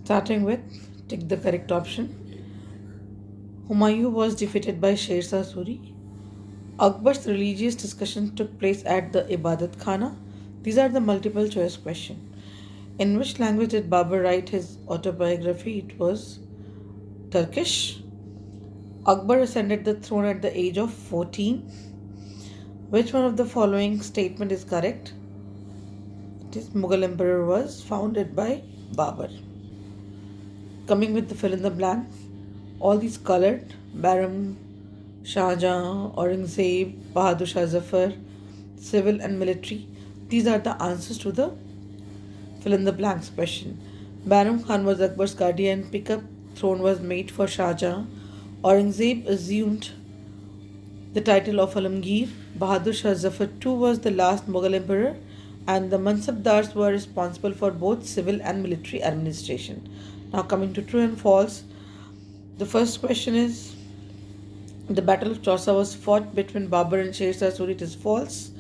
Starting with, take the correct option. Humayun was defeated by Sher Shah Suri. Akbar's religious discussion took place at the Ibadat Khana. These are the multiple choice questions. In which language did Babur write his autobiography? It was Turkish. Akbar ascended the throne at the age of 14. Which one of the following statement is correct? It is Mughal Emperor was founded by Babur. Coming with the fill in the blanks, all these colored Baram, Shah Jahan, Aurangzeb, Bahadur Shah Zafar, civil and military. These are the answers to the fill in the blanks question. Baram Khan was Akbar's guardian. Pickup throne was made for Shah Jahan. Aurangzeb assumed the title of Alamgir. Bahadur Shah Zafar too was the last Mughal emperor, and the Mansabdars were responsible for both civil and military administration. Now coming to true and false. The first question is, the Battle of Chausa was fought between Babur and Sher Shah Suri. It is false.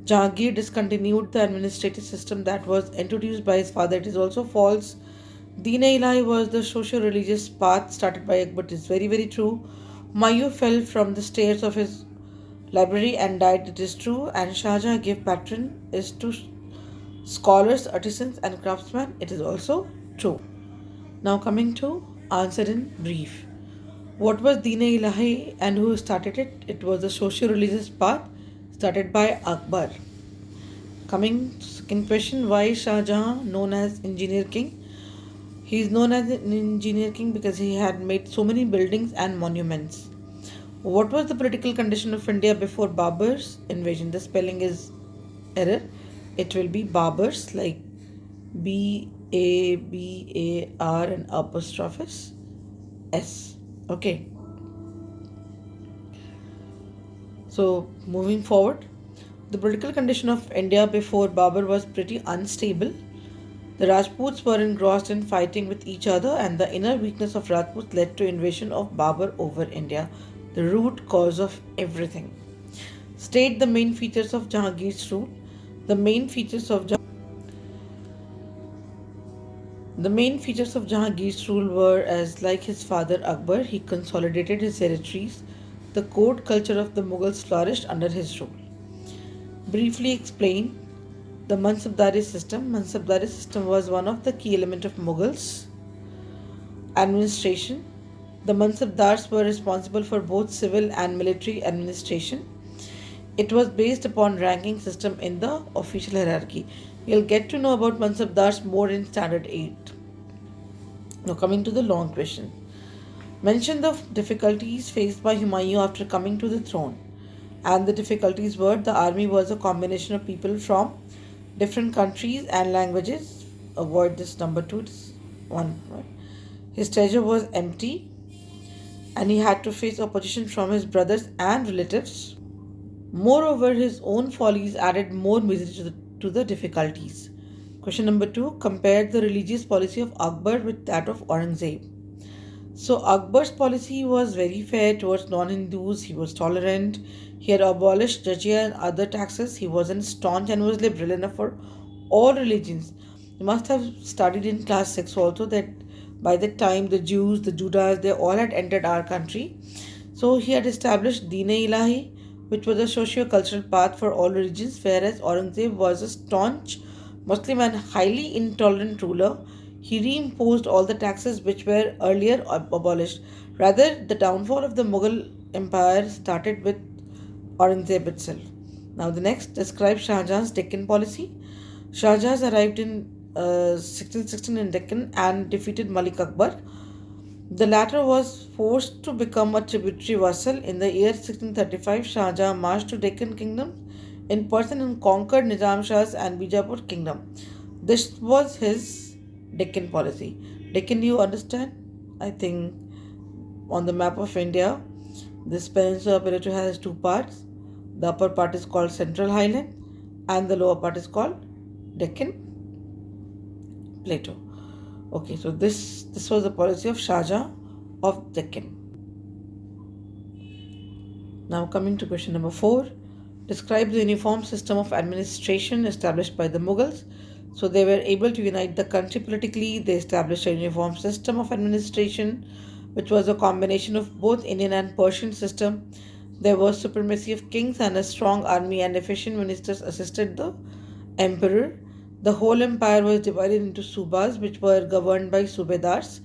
Jahangir discontinued the administrative system that was introduced by his father. It is also false. Deen-e-Ilahi was the socio-religious path started by Akbar. It is very, very true. Humayun fell from the stairs of his library and died. It is true. And Shah Jahan gave patron is to scholars, artisans and craftsmen. It is also true. Now coming to answer in brief. What was Deen-e-Ilahi and who started it? It was the socio-religious path started by Akbar. Coming to second question, why is Shah Jahan known as Engineer King? He is known as an Engineer King because he had made so many buildings and monuments. What was the political condition of India before Babur's invasion? The spelling is error. It will be Babur's, like Babar and apostrophe S. Okay. So moving forward, the political condition of India before Babur was pretty unstable. The Rajputs were engrossed in fighting with each other, and the inner weakness of Rajputs led to invasion of Babur over India, the root cause of everything. State the main features of Jahangir's rule. The main features of Jahangir's rule were as like his father Akbar, he consolidated his territories. The court culture of the Mughals flourished under his rule. Briefly explain the Mansabdari system. Mansabdari system was one of the key elements of Mughals administration. The Mansabdars were responsible for both civil and military administration. It was based upon ranking system in the official hierarchy. You'll get to know about Mansabdars more in Standard 8. Now coming to the long question. Mention the difficulties faced by Humayun after coming to the throne. And the difficulties were, the army was a combination of people from different countries and languages. Avoid this number 2. It's 1. Right? His treasure was empty and he had to face opposition from his brothers and relatives. Moreover, his own follies added more misery to the difficulties. Question number 2. Compare the religious policy of Akbar with that of Aurangzeb. So Akbar's policy was very fair towards non-Hindus. He was tolerant. He had abolished jizya and other taxes. He wasn't staunch and was liberal enough for all religions. You must have studied in class 6 also that by that time the Jews, the Judas, they all had entered our country. So he had established Deen-e-Ilahi, which was a socio-cultural path for all religions, whereas Aurangzeb was a staunch Muslim and highly intolerant ruler. He reimposed all the taxes which were earlier abolished. Rather, the downfall of the Mughal Empire started with Aurangzeb itself. Now the next, describe Shah Jahan's Deccan policy. Shah Jahan arrived in 1616 in Deccan and defeated Malik Akbar. The latter was forced to become a tributary vassal. In the year 1635, Shah Jahan marched to Deccan kingdom in person and conquered Nizam Shah's and Bijapur kingdom. This was his Deccan policy. Deccan, you understand? I think on the map of India, this peninsula plateau has 2 parts. The upper part is called Central Highland and the lower part is called Deccan Plateau. Okay, so this was the policy of Shah Jahan of Deccan. Now coming to question number 4. Describe the uniform system of administration established by the Mughals. So they were able to unite the country politically. They established a uniform system of administration, which was a combination of both Indian and Persian system. There was supremacy of kings and a strong army, and efficient ministers assisted the emperor. The whole empire was divided into subas, which were governed by subedars.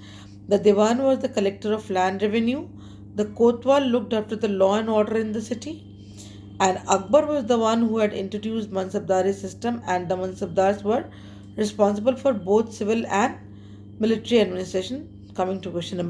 The Diwan was the collector of land revenue. The Kotwal looked after the law and order in the city. And Akbar was the one who had introduced Mansabdari system, and the Mansabdars were responsible for both civil and military administration. Coming to question number